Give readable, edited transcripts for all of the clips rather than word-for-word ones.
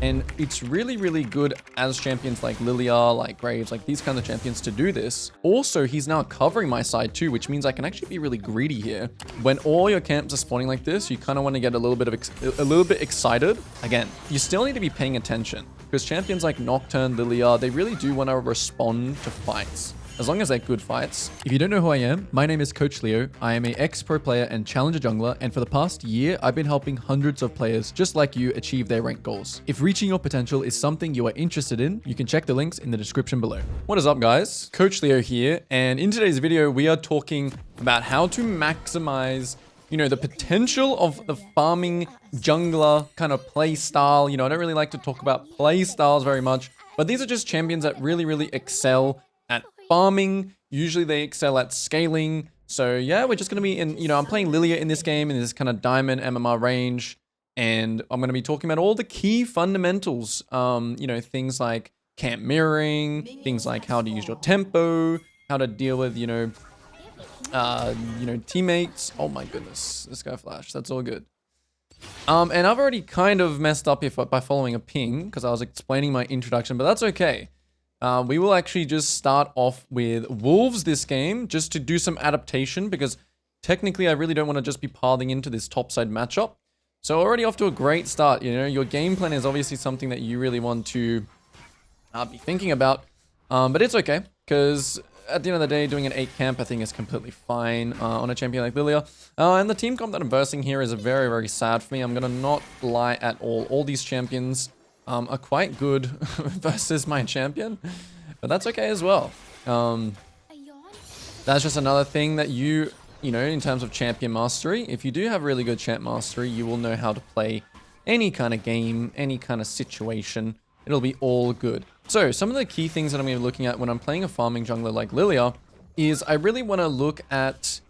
And it's really, really good as champions like Lilia, like Graves, like these kind of champions to do this. Also, he's now covering my side too, which means I can actually be really greedy here. When all your camps are spawning like this, you kind of want to get a little bit excited. Again, you still need to be paying attention because champions like Nocturne, Lilia, they really do want to respond to fights, as long as they're good fights. If you don't know who I am, my name is Coach Leo. I am an ex-pro player and challenger jungler, and for the past year, I've been helping hundreds of players just like you achieve their rank goals. If reaching your potential is something you are interested in, you can check the links in the description below. What is up, guys? Coach Leo here, and in today's video, we are talking about how to maximize, the potential of the farming jungler kind of play style. I don't really like to talk about play styles very much, but these are just champions that really, really excel at farming. Usually they excel at scaling. So yeah, we're just going to be in, I'm playing Lilia in this game in this kind of diamond MMR range. And I'm going to be talking about all the key fundamentals, things like camp mirroring, things like how to use your tempo, how to deal with, teammates. Oh my goodness, this guy flashed. That's all good. And I've already kind of messed up here by following a ping because I was explaining my introduction, but that's okay. We will actually just start off with Wolves this game, just to do some adaptation, because technically I really don't want to just be pathing into this topside matchup. So already off to a great start. Your game plan is obviously something that you really want to be thinking about, but it's okay, because at the end of the day, doing an 8 camp I think is completely fine on a champion like Lilia. And the team comp that I'm versing here is very, very sad for me. I'm going to not lie at all. All these champions are quite good versus my champion, but that's okay as well. That's just another thing that in terms of champion mastery, if you do have really good champ mastery, you will know how to play any kind of game, any kind of situation. It'll be all good. So some of the key things that I'm going to be looking at when I'm playing a farming jungler like Lilia is I really want to look at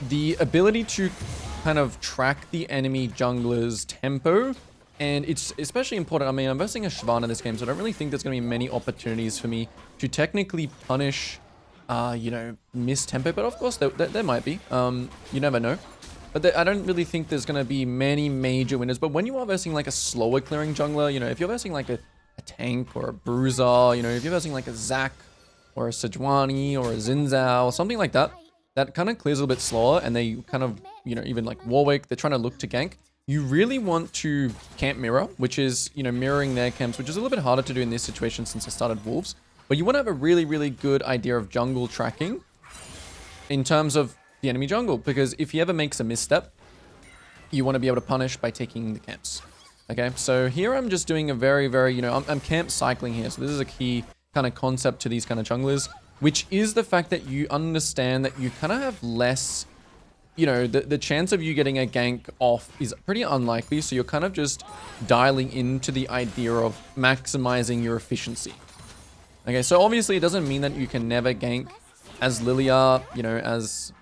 the ability to kind of track the enemy jungler's tempo. And it's especially important. I mean, I'm versing a Shyvana this game, so I don't really think there's going to be many opportunities for me to technically punish, miss tempo. But of course, there might be. You never know. But I don't really think there's going to be many major winners. But when you are versing like a slower clearing jungler, if you're versing like a tank or a bruiser, if you're versing like a Zac or a Sejuani or a Xin Zhao or something like that, that kind of clears a little bit slower. And they kind of, even like Warwick, they're trying to look to gank. You really want to camp mirror, which is, mirroring their camps, which is a little bit harder to do in this situation since I started Wolves. But you want to have a really, really good idea of jungle tracking in terms of the enemy jungle. Because if he ever makes a misstep, you want to be able to punish by taking the camps. Okay, so here I'm just doing a very, very, I'm camp cycling here. So this is a key kind of concept to these kind of junglers, which is the fact that you understand that you kind of have less... the chance of you getting a gank off is pretty unlikely, so you're kind of just dialing into the idea of maximizing your efficiency. Okay, so obviously it doesn't mean that you can never gank as Lilia, as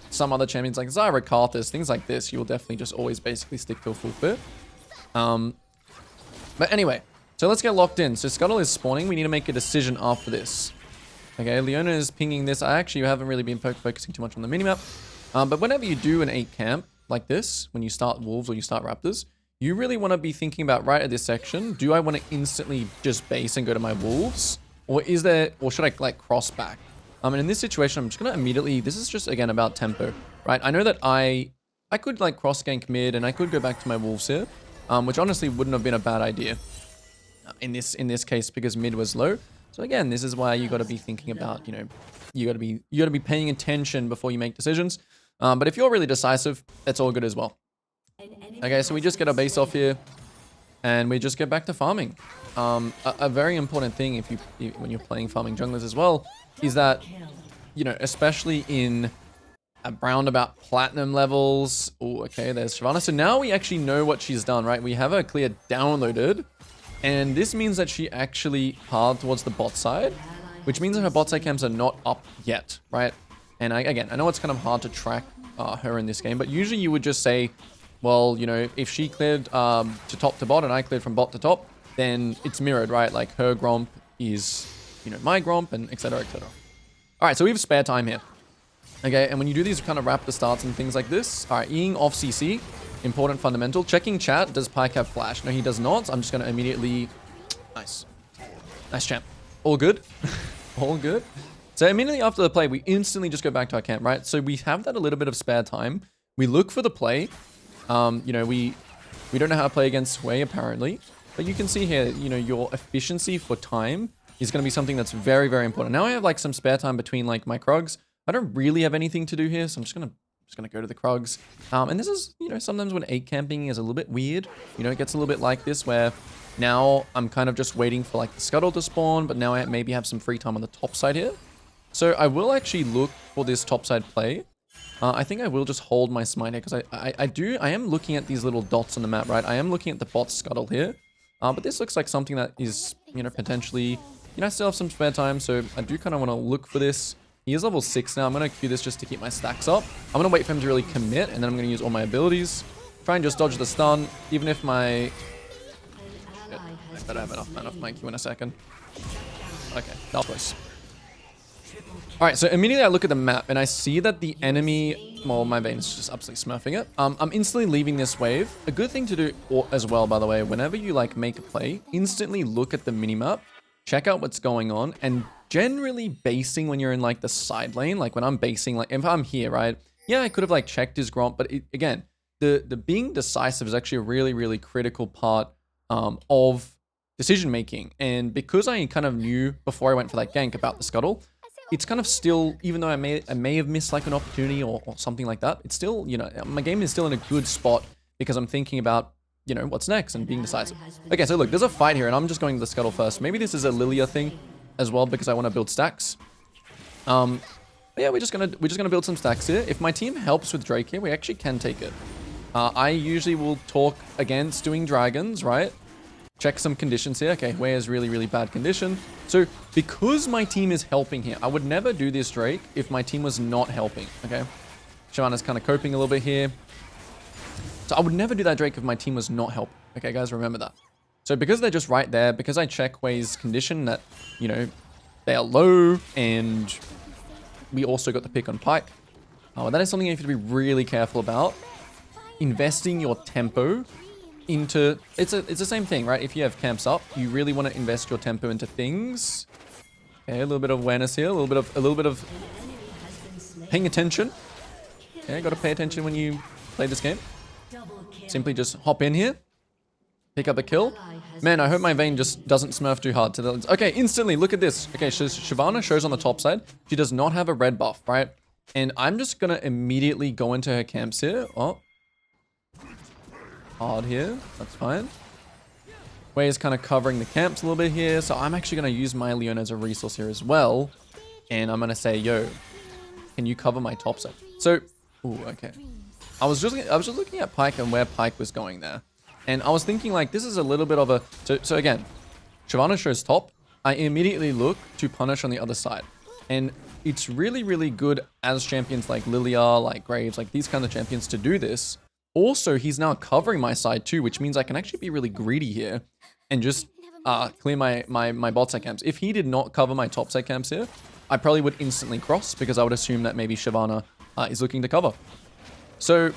some other champions like Zyra, Karthus, things like this. You will definitely just always basically stick to a full fit. But anyway, so let's get locked in. So Scuttle is spawning. We need to make a decision after this. Okay, Leona is pinging this. I actually haven't really been focusing too much on the minimap. But whenever you do an 8 camp like this, when you start Wolves or you start Raptors, you really want to be thinking about right at this section, do I want to instantly just base and go to my Wolves? Or should I like cross back? And in this situation, I'm just going to immediately, this is just again about tempo, right? I know that I could like cross gank mid and I could go back to my Wolves here, which honestly wouldn't have been a bad idea in this case because mid was low. So again, this is why you got to be thinking about, you got to be paying attention before you make decisions. But if you're really decisive, that's all good as well. Okay, so we just get our base off here, and we just get back to farming. A very important thing when you're playing farming junglers as well is that, especially in around about platinum levels. Oh, okay, there's Shyvana. So now we actually know what she's done, right? We have her clear downloaded, and this means that she actually pathed towards the bot side, which means that her bot side camps are not up yet, right? And again, I know it's kind of hard to track her in this game, but usually you would just say, well, if she cleared to top to bot and I cleared from bot to top, then it's mirrored, right? Like her gromp is, my gromp and etc, etc. All right, so we have spare time here. Okay, and when you do these kind of raptor starts and things like this, all right, Eing off CC, Important fundamental. Checking chat. Does Pyke have flash? No, he does not. So I'm just going to immediately... Nice. Nice champ. All good. All good. So immediately after the play, we instantly just go back to our camp, right? So we have that a little bit of spare time. We look for the play. You know, we don't know how to play against Sway, apparently. But you can see here, you know, your efficiency for time is going to be something that's very, very important. Now I have like some spare time between like my Krugs. I don't really have anything to do here, so I'm just gonna go to the Krugs. And this is, you know, sometimes when 8 camping is a little bit weird. You know, it gets a little bit like this where now I'm kind of just waiting for like the scuttle to spawn, but now I maybe have some free time on the top side here. So I will actually look for this top side play. I think I will just hold my smite here because I am looking at these little dots on the map, right? I am looking at the bot scuttle here. But this looks like something that is, you know, potentially, you know, I still have some spare time, so I do kind of want to look for this. He is level 6 now. I'm going to queue this just to keep my stacks up. I'm going to wait for him to really commit, and then I'm going to use all my abilities. Try and just dodge the stun, even if my... Shit, I better have enough mana for my Q in a second. Okay, that was close. Alright, so immediately I look at the map, and I see that the enemy... Well, my Vayne is just absolutely smurfing it. I'm instantly leaving this wave. A good thing to do as well, by the way, whenever you like make a play, instantly look at the minimap, check out what's going on, and generally basing when you're in like the side lane, like when I'm basing, like if I'm here, right? Yeah, I could have like checked his Gromp, but again, the being decisive is actually a really, really critical part of decision making. And because I kind of knew before I went for that gank about the scuttle, it's kind of still, even though I may have missed like an opportunity or something like that, it's still, you know, my game is still in a good spot because I'm thinking about, you know, what's next and being decisive. Okay, so look, there's a fight here and I'm just going to the scuttle first. Maybe this is a Lilia thing as well because I want to build stacks. But yeah, we're just gonna build some stacks here. If my team helps with Drake here, we actually can take it. I usually will talk against doing dragons, right? Check some conditions here. Okay, where's really, really bad condition. So because my team is helping here, I would never do this Drake if my team was not helping, okay? Shyvana's kind of coping a little bit here. So I would never do that Drake if my team was not helping. Okay, guys, remember that. So because they're just right there, because I check Way's condition that, you know, they are low, and we also got the pick on Pyke. That is something you have to be really careful about. Investing your tempo into... It's the same thing, right? If you have camps up, you really want to invest your tempo into things. Okay, a little bit of awareness here, a little bit of paying attention. Okay, got to pay attention when you play this game. Simply just hop in here, pick up a kill. Man, I hope my Vayne just doesn't smurf too hard. Okay, instantly, look at this. Okay, so Shyvana shows on the top side. She does not have a red buff, right? And I'm just going to immediately go into her camps here. Oh. Hard here. That's fine. Wei is kind of covering the camps a little bit here. So I'm actually going to use my Leona as a resource here as well. And I'm going to say, yo, can you cover my top side? So, ooh, okay. I was just looking at Pyke and where Pyke was going there. And I was thinking like, this is a little bit of a... So again, Shyvana shows top. I immediately look to punish on the other side. And it's really, really good as champions like Lilia, like Graves, like these kinds of champions to do this. Also, he's now covering my side too, which means I can actually be really greedy here and just clear my bot side camps. If he did not cover my top side camps here, I probably would instantly cross because I would assume that maybe Shyvana is looking to cover. So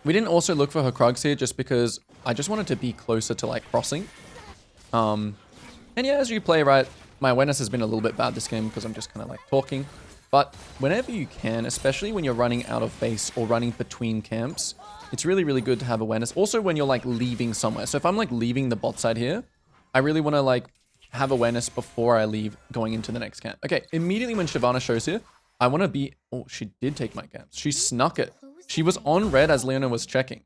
we didn't also look for her Krugs here just because I just wanted to be closer to like crossing. And yeah, as you play, right, my awareness has been a little bit bad this game because I'm just kind of like talking. But whenever you can, especially when you're running out of base or running between camps, it's really, really good to have awareness. Also when you're like leaving somewhere. So if I'm like leaving the bot side here, I really want to like have awareness before I leave going into the next camp. Okay, immediately when Shyvana shows here, I want to be... Oh, she did take my camps. She snuck it. She was on red as Leona was checking.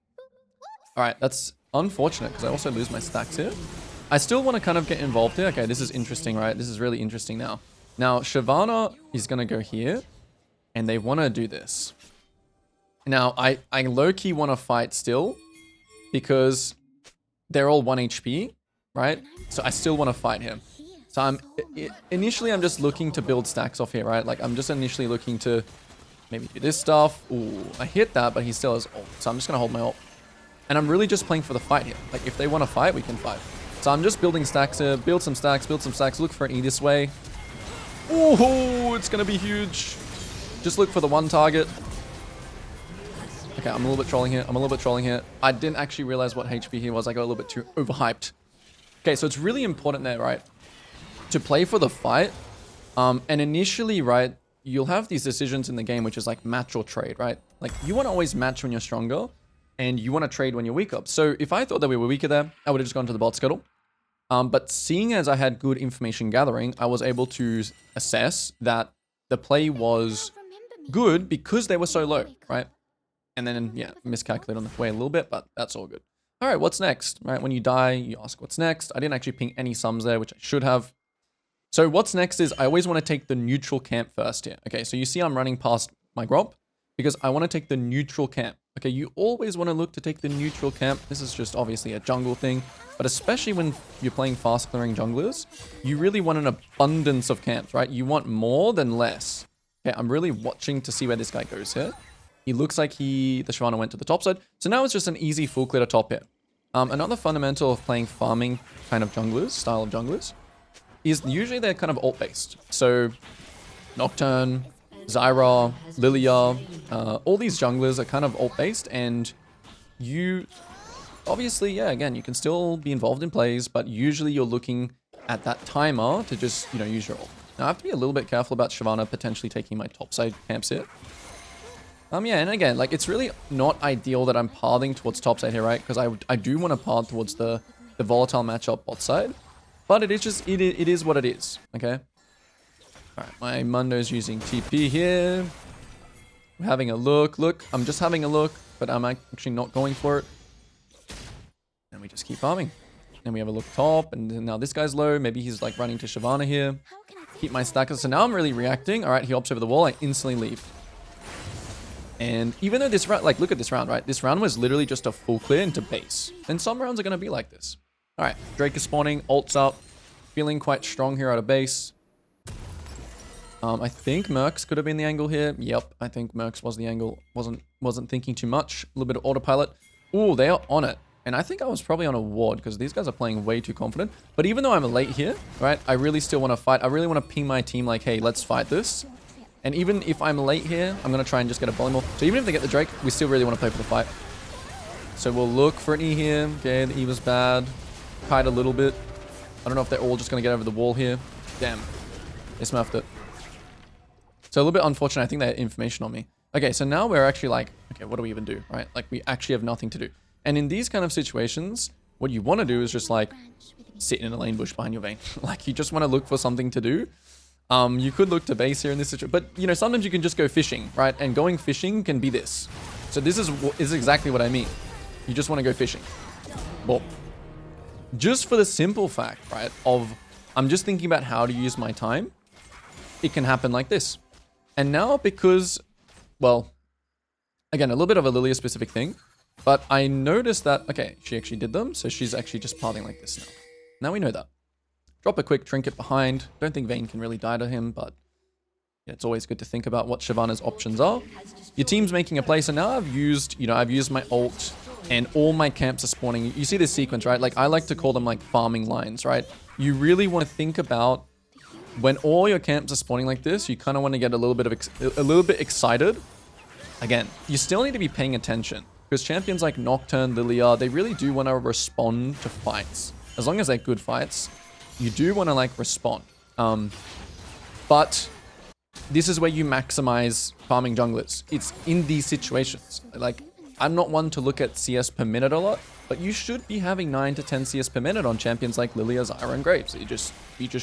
All right, that's unfortunate because I also lose my stacks here. I still want to kind of get involved here. Okay, this is interesting, right? This is really interesting now. Now, Shyvana is going to go here, and they want to do this. Now, I low-key want to fight still, because they're all 1 HP, right? So I still want to fight him. So initially, I'm just looking to build stacks off here, right? Like, I'm just initially looking to maybe do this stuff. Ooh, I hit that, but he still has ult. So I'm just going to hold my ult. And I'm really just playing for the fight here. Like, if they want to fight, we can fight. So I'm just building stacks here. Build some stacks, look for an E this way. Oh, it's going to be huge. Just look for the one target. Okay, I'm a little bit trolling here. I'm a little bit trolling here. I didn't actually realize what HP here was. I got a little bit too overhyped. Okay, so it's really important there, right? To play for the fight. And initially, right, you'll have these decisions in the game, which is like match or trade, right? Like you want to always match when you're stronger and you want to trade when you're weaker. So if I thought that we were weaker there, I would have just gone to the bot scuttle. But seeing as I had good information gathering, I was able to assess that the play was good because they were so low, right? And then, yeah, miscalculate on the way a little bit, but that's all good. All right, what's next, right? When you die, you ask what's next. I didn't actually ping any sums there, which I should have. So what's next is I always want to take the neutral camp first here. Okay, so you see I'm running past my grop because I want to take the neutral camp. Okay, you always want to look to take the neutral camp. This is just obviously a jungle thing, but especially when you're playing fast clearing junglers, you really want an abundance of camps, right? You want more than less. Okay, I'm really watching to see where this guy goes here. He looks like the Shyvana went to the top side. So now it's just an easy full clear to top here. Another fundamental of playing farming kind of junglers, style of junglers, is usually they're kind of ult-based. So Nocturne, Zyra, Lilia, all these junglers are kind of ult-based, and you obviously, yeah, again, you can still be involved in plays, but usually you're looking at that timer to just, you know, use your ult. Now I have to be a little bit careful about Shyvana potentially taking my topside camps here. Yeah, and again, like, it's really not ideal that I'm pathing towards topside here, right? Because I do want to path towards the volatile matchup bot side. But it is just, it is what it is, okay? Alright, my Mundo's using TP here. We're having a look. Look, I'm just having a look, but I'm actually not going for it. And we just keep farming. And we have a look top, and now this guy's low. Maybe he's like running to Shyvana here. Keep my stackers. So now I'm really reacting. Alright, he opts over the wall. I instantly leave. And even though this round, like, look at this round, right? This round was literally just a full clear into base. And some rounds are going to be like this. All right, Drake is spawning, ults up, feeling quite strong here out of base. I think Mercs could have been the angle here. Yep, I think Mercs was the angle. Wasn't thinking too much. A little bit of autopilot. Ooh, they are on it. And I think I was probably on a ward because these guys are playing way too confident. But even though I'm late here, right, I really still want to fight. I really want to ping my team like, hey, let's fight this. And even if I'm late here, I'm going to try and just get a polymorph. So even if they get the Drake, we still really want to play for the fight. So we'll look for an E here. Okay, the E was bad. Kite a little bit. I don't know if they're all just going to get over the wall here. Damn. They smurfed it. So a little bit unfortunate. I think they had information on me. Okay, so now we're actually like, okay, what do we even do, right? Like, we actually have nothing to do. And in these kind of situations, what you want to do is just like sit in a lane bush behind your vein. Like, you just want to look for something to do. You could look to base here in this situation, but you know, sometimes you can just go fishing, right? And going fishing can be this. So this is exactly what I mean. You just want to go fishing. Well, just for the simple fact, right, of I'm just thinking about how to use my time, it can happen like this. And now because, well, again, a little bit of a Lilia specific thing, but I noticed that, okay, she actually did them. So she's actually just pathing like this now. Now we know that. Drop a quick trinket behind. Don't think Vayne can really die to him, but yeah, it's always good to think about what Shyvana's options are. Your team's making a play, so now I've used my ult, and all my camps are spawning. You see this sequence, right? Like, I like to call them like farming lines, right? You really want to think about when all your camps are spawning like this, you kind of want to get a little bit excited. Again, you still need to be paying attention because champions like Nocturne, Lilia, they really do want to respond to fights. As long as they're good fights, you do want to like respond. But this is where you maximize farming junglers. It's in these situations. Like, I'm not one to look at CS per minute a lot, but you should be having 9 to 10 CS per minute on champions like Lilia, Zyra, and Graves. You just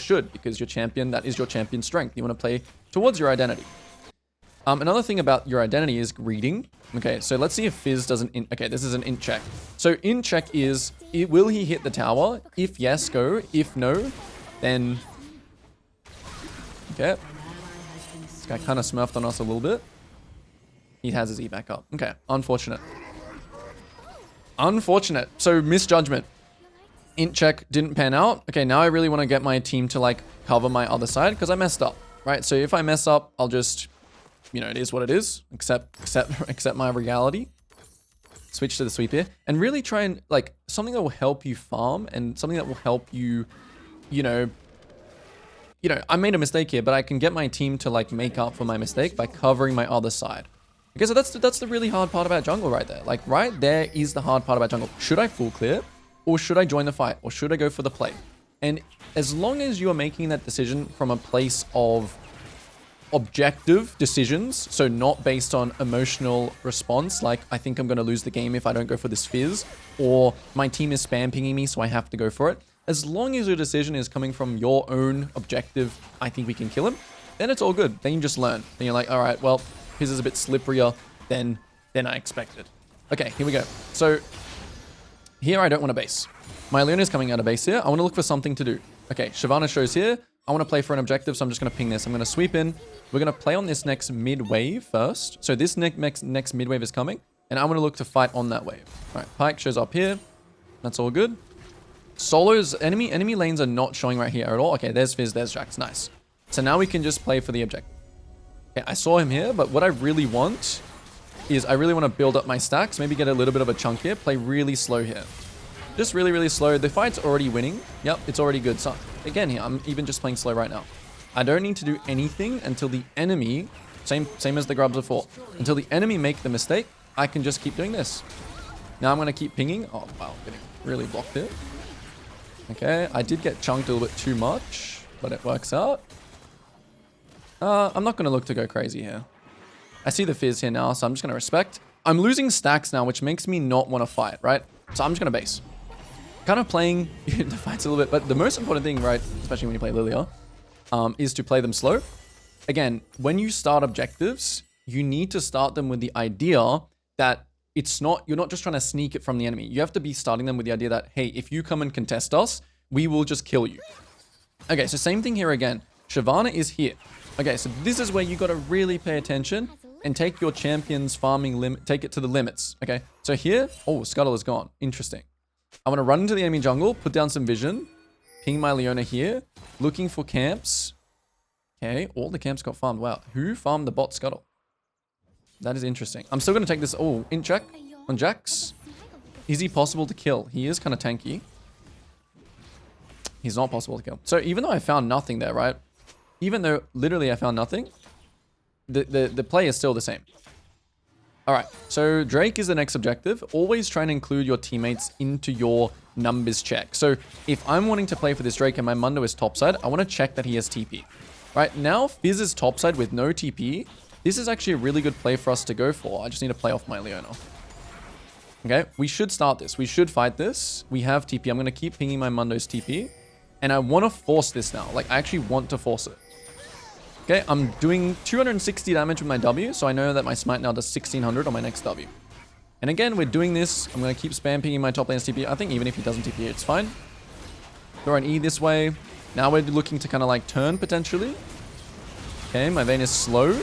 should, because your champion, that is your champion strength. You want to play towards your identity. Another thing about your identity is reading. Okay, so let's see if Fizz doesn't... Okay, this is an int check. So int check is, will he hit the tower? If yes, go. If no, then... Okay. This guy kind of smurfed on us a little bit. He has his E back up. Okay, unfortunate. Unfortunate. So misjudgment. Int check didn't pan out. Okay, now I really want to get my team to like cover my other side because I messed up, right? So if I mess up, I'll just... You know, it is what it is. Accept my reality. Switch to the sweep here. And really try and, like, something that will help you farm and something that will help you, you know, I made a mistake here, but I can get my team to, like, make up for my mistake by covering my other side. Okay, so that's the really hard part about jungle right there. Like, right there is the hard part about jungle. Should I full clear? Or should I join the fight? Or should I go for the play? And as long as you are making that decision from a place of objective decisions, so not based on emotional response, like I think I'm going to lose the game if I don't go for this fizz, or my team is spam pinging me so I have to go for it. As long as your decision is coming from your own objective, I think we can kill him, then it's all good. Then you just learn. Then you're like, all right, well, fizz is a bit slipperier than I expected. Okay, here we go. So here I don't want to base. My Leona is coming out of base here. I want to look for something to do. Okay, Shyvana shows here. I want to play for an objective, so I'm just going to ping this. I'm going to sweep in. We're going to play on this next mid wave first. So this next mid wave is coming, and I want to look to fight on that wave. All right, Pyke shows up here. That's all good. Solo's enemy lanes are not showing right here at all. Okay, there's Fizz, there's Jax. Nice. So now we can just play for the objective. Okay, I saw him here, but what I really want is I really want to build up my stacks, maybe get a little bit of a chunk here, play really slow here. Just really, really slow. The fight's already winning. Yep, it's already good. So again here, I'm even just playing slow right now. I don't need to do anything until the enemy, same as the grubs before, until the enemy make the mistake, I can just keep doing this. Now I'm going to keep pinging. Oh, wow, getting really blocked here. Okay, I did get chunked a little bit too much, but it works out. I'm not going to look to go crazy here. I see the Fizz here now, so I'm just going to respect. I'm losing stacks now, which makes me not want to fight, right? So I'm just going to base. Kind of playing the fights a little bit, but the most important thing, right, especially when you play Lilia, is to play them slow. Again, when you start objectives, you need to start them with the idea that you're not just trying to sneak it from the enemy. You have to be starting them with the idea that, hey, if you come and contest us, we will just kill you. Okay, so same thing here again. Shyvana is here. Okay, so this is where you got to really pay attention and take your champion's farming limit, take it to the limits. Okay, so here, oh, Scuttle is gone. Interesting. I want to run into the enemy jungle, put down some vision, ping my Leona here, looking for camps. Okay, all the camps got farmed. Wow, who farmed the bot Scuttle? That is interesting. I'm still going to take this. Oh, in check on Jax. Is he possible to kill? He is kind of tanky. He's not possible to kill. So even though I found nothing there, right? Even though literally I found nothing, the play is still the same. All right, so Drake is the next objective. Always try and include your teammates into your numbers check. So if I'm wanting to play for this Drake and my Mundo is topside, I want to check that he has TP. Right, now Fizz is topside with no TP. This is actually a really good play for us to go for. I just need to play off my Leona. Okay, we should start this. We should fight this. We have TP. I'm going to keep pinging my Mundo's TP. And I want to force this now. Like, I actually want to force it. Okay, I'm doing 260 damage with my W, so I know that my smite now does 1600 on my next W. And again, we're doing this. I'm going to keep spam pinging my top lane's TP. I think even if he doesn't TP, it's fine. Throw an E this way. Now we're looking to kind of like turn potentially. Okay, my Vayne is slow.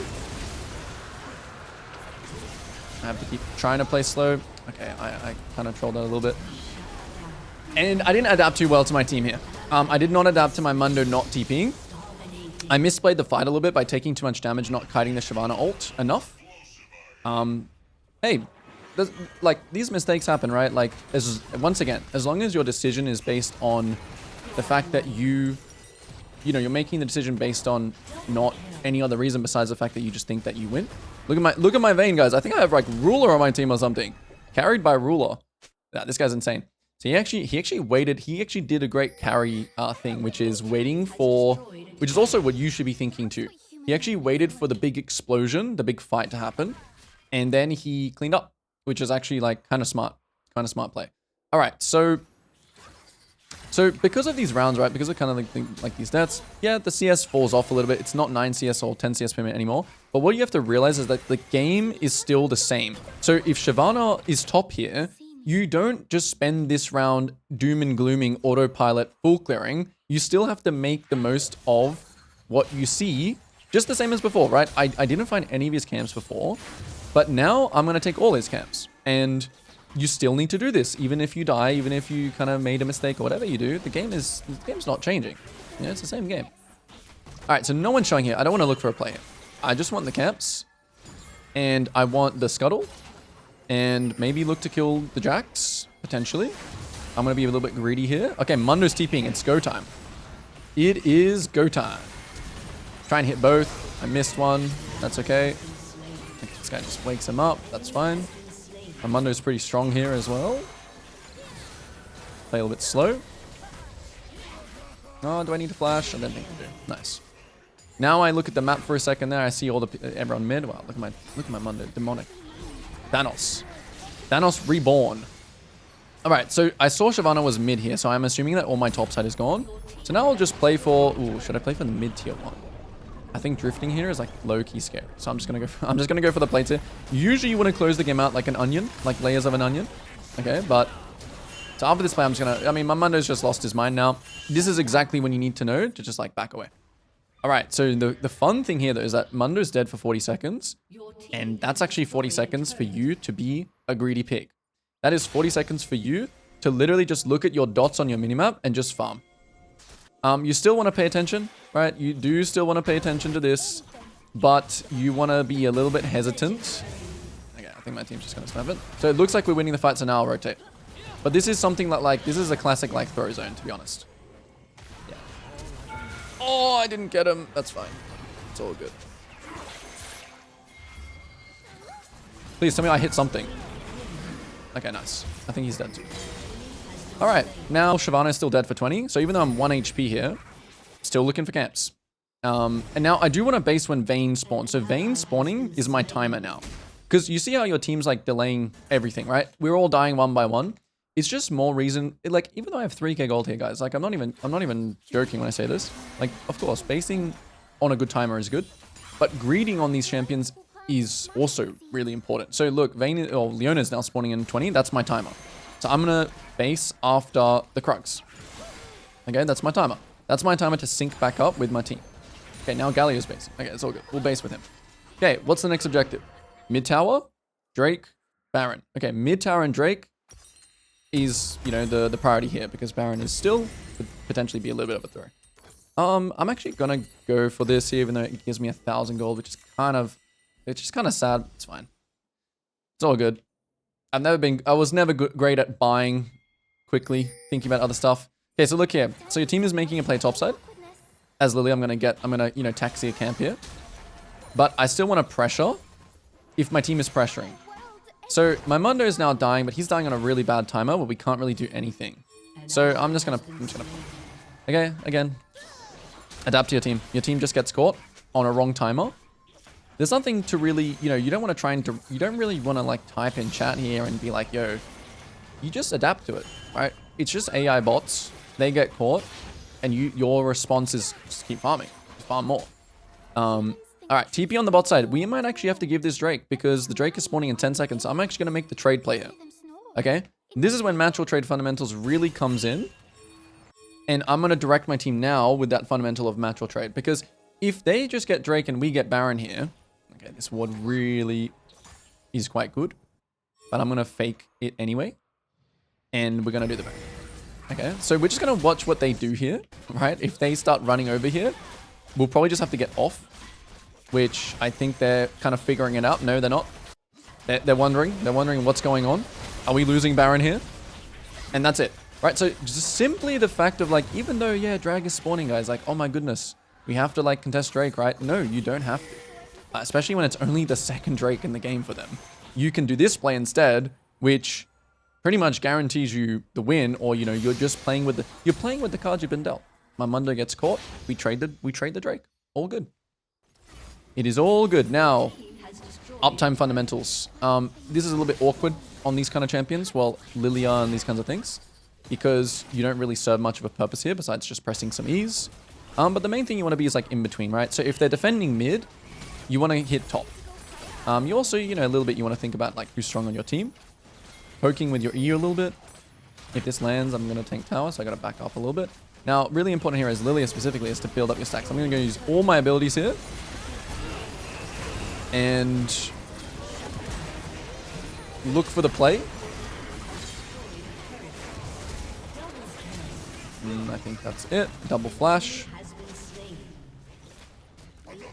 I have to keep trying to play slow. Okay, I kind of trolled that a little bit. And I didn't adapt too well to my team here. I did not adapt to my Mundo not TPing. I misplayed the fight a little bit by taking too much damage, not kiting the Shyvana ult enough. Hey, like, these mistakes happen, right? Like, once again, as long as your decision is based on the fact that you're making the decision based on not any other reason besides the fact that you just think that you win. Look at my Vayne, guys. I think I have like Ruler on my team or something. Carried by Ruler. Yeah, this guy's insane. So he actually waited. He actually did a great carry thing, which is waiting for, which is also what you should be thinking too. He actually waited for the big explosion, the big fight to happen, and then he cleaned up, which is actually like kind of smart play. All right, so because of these rounds, right, because of kind of like these stats, yeah, the CS falls off a little bit. It's not 9 CS or 10 CS per minute anymore. But what you have to realize is that the game is still the same. So if Shyvana is top here, you don't just spend this round doom and glooming autopilot full clearing. You still have to make the most of what you see, just the same as before, right? I didn't find any of his camps before, but now I'm going to take all his camps. And you still need to do this, even if you die, even if you kind of made a mistake or whatever you do. The game's not changing. You know, it's the same game. All right, so no one's showing here. I don't want to look for a play here. I just want the camps, and I want the Scuttle, and maybe look to kill the Jax, potentially. I'm going to be a little bit greedy here. Okay, Mundo's TPing. It's go time. It is go time. Try and hit both. I missed one. That's okay. This guy just wakes him up. That's fine. Mundo's pretty strong here as well. Play a little bit slow. Oh, do I need to flash? I don't think I do. Nice. Now I look at the map for a second there. I see all the everyone mid. Wow, look at my Mundo. Demonic. Thanos. Thanos reborn. Alright, so I saw Shyvana was mid here, so I'm assuming that all my top side is gone. So now I'll just play for... Ooh, should I play for the mid tier one? I think drifting here is like low-key scary. So I'm just gonna go for the plates here. Usually you want to close the game out like an onion, like layers of an onion. Okay, but so after this play, I'm just gonna... I mean, my Mundo's just lost his mind now. This is exactly when you need to know to just like back away. Alright, so the fun thing here though is that Mundo's dead for 40 seconds. And that's actually 40 seconds for you to be a greedy pig. That is 40 seconds for you to literally just look at your dots on your minimap and just farm. You still want to pay attention, right? You do still want to pay attention to this, but you want to be a little bit hesitant. Okay, I think my team's just going to snap it. So it looks like we're winning the fight, so now I'll rotate. But this is something that, like, this is a classic, like, throw zone, to be honest. Yeah. Oh, I didn't get him. That's fine. It's all good. Please tell me I hit something. Okay, nice. I think he's dead too. Alright, now Shyvana is still dead for 20. So even though I'm 1 HP here, still looking for camps. And now I do want to base when Vayne spawns. So Vayne spawning is my timer now. Because you see how your team's like delaying everything, right? We're all dying one by one. It's just more reason, like, even though I have 3k gold here, guys, like, I'm not even joking when I say this. Like, of course, basing on a good timer is good. But greeting on these champions is also really important. So look, Vayne or Leona is now spawning in 20. That's my timer. So I'm gonna base after the Krugs. Okay, that's my timer. That's my timer to sync back up with my team. Okay, now Galio's base. Okay, it's all good. We'll base with him. Okay, what's the next objective? Mid tower, Drake, Baron. Okay, mid tower and Drake is, you know, the priority here because Baron is still could potentially be a little bit of a throw. I'm actually gonna go for this here, even though it gives me 1,000 gold, which is kind of, it's just kind of sad. It's fine. It's all good. I was never great at buying quickly, thinking about other stuff. Okay, so look here. So your team is making a play topside. As Lily, I'm gonna, you know, taxi a camp here. But I still want to pressure if my team is pressuring. So my Mundo is now dying, but he's dying on a really bad timer where we can't really do anything. So I'm just gonna, okay, again, adapt to your team. Your team just gets caught on a wrong timer. There's nothing to really, you know, you don't want to try and, you don't really want to like type in chat here and be like, yo, you just adapt to it, right? It's just AI bots. They get caught and your response is just keep farming, just farm more. All right, TP on the bot side. We might actually have to give this Drake because the Drake is spawning in 10 seconds. So I'm actually going to make the trade play here. Okay. This is when natural trade fundamentals really comes in. And I'm going to direct my team now with that fundamental of natural trade because if they just get Drake and we get Baron here, okay, this ward really is quite good, but I'm going to fake it anyway. And we're going to do the Baron. Okay, so we're just going to watch what they do here, right? If they start running over here, we'll probably just have to get off, which I think they're kind of figuring it out. No, they're not. They're wondering. They're wondering what's going on. Are we losing Baron here? And that's it, right? So just simply the fact of like, even though, yeah, Drag is spawning, guys, like, oh my goodness, we have to like contest Drake, right? No, you don't have to. Especially when it's only the second Drake in the game for them. You can do this play instead, which pretty much guarantees you the win, or, you know, you're just playing with the cards you've been dealt. My Mundo gets caught. We trade the Drake. All good. It is all good. Now, uptime fundamentals. This is a little bit awkward on these kind of champions. Well, Lilia and these kinds of things. Because you don't really serve much of a purpose here besides just pressing some E's. But the main thing you want to be is like in between, right? So if they're defending mid, you want to hit top. You also, you know, a little bit you want to think about like who's strong on your team. Poking with your E a little bit. If this lands, I'm going to tank tower, so I got to back up a little bit. Now, really important here is Lilia specifically is to build up your stacks. I'm going to go use all my abilities here. And look for the play. I think that's it. Double flash.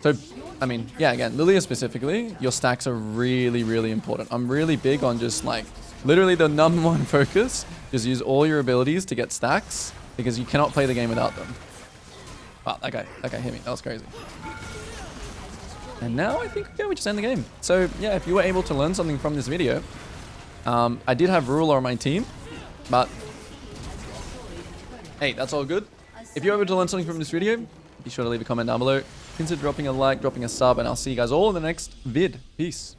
So, I mean, yeah, again, Lilia specifically, your stacks are really, really important. I'm really big on just like, literally the #1 focus. Just use all your abilities to get stacks because you cannot play the game without them. Wow, that guy hit me. That was crazy. And now I think, yeah, we just end the game. So yeah, if you were able to learn something from this video, I did have Ruler on my team, but hey, that's all good. If you're able to learn something from this video, be sure to leave a comment down below. Consider dropping a like, dropping a sub, and I'll see you guys all in the next vid. Peace.